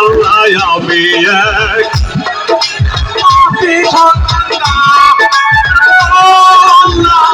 আল্লাহ আমি এক পাপী বান্দা ও আল্লাহ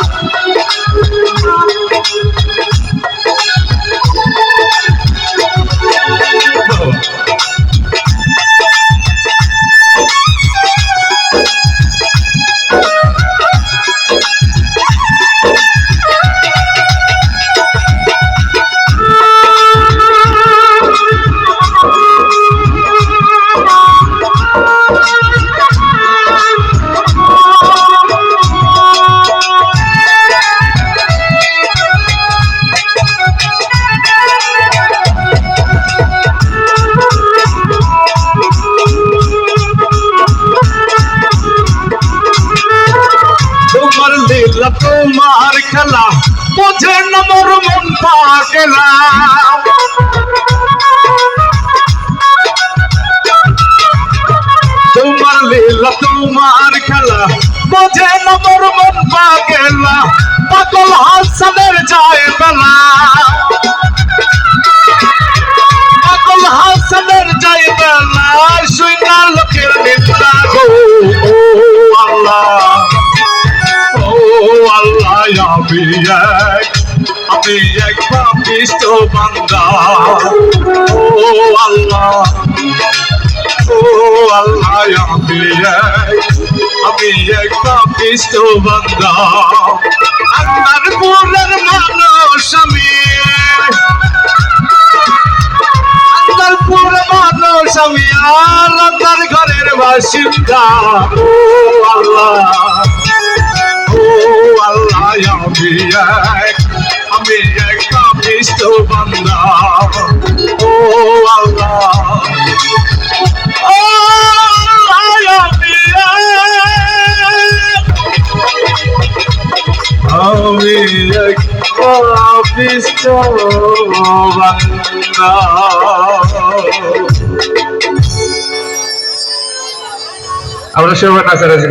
লীলা তোমার খেলা বোঝে না মোর মন পাগলা তোমার লীলা তোমার খেলা বোঝে না মোর মন পাগলা পাগল হাসানের যায় বেলা পাগল হাসানের যায় বেলা শুইনা লোকের নিন্দা গো ও আল্লাহ আমি এক পাপিষ্ঠ বান্দা ও আল্লাহ আমি এক পাপিষ্ঠ বান্দা আল্লাহর পুরের মানুষ আমি আল্লাহর পুরের মানুষ আমি আল্লাহর ঘরের বাসিন্দা ও আল্লাহ আমি এক পাপিষ্ঠ বান্দা ও আল্লাহ আমি এক পাপিষ্ঠ বান্দা। আমরা সবাই নাচানাচি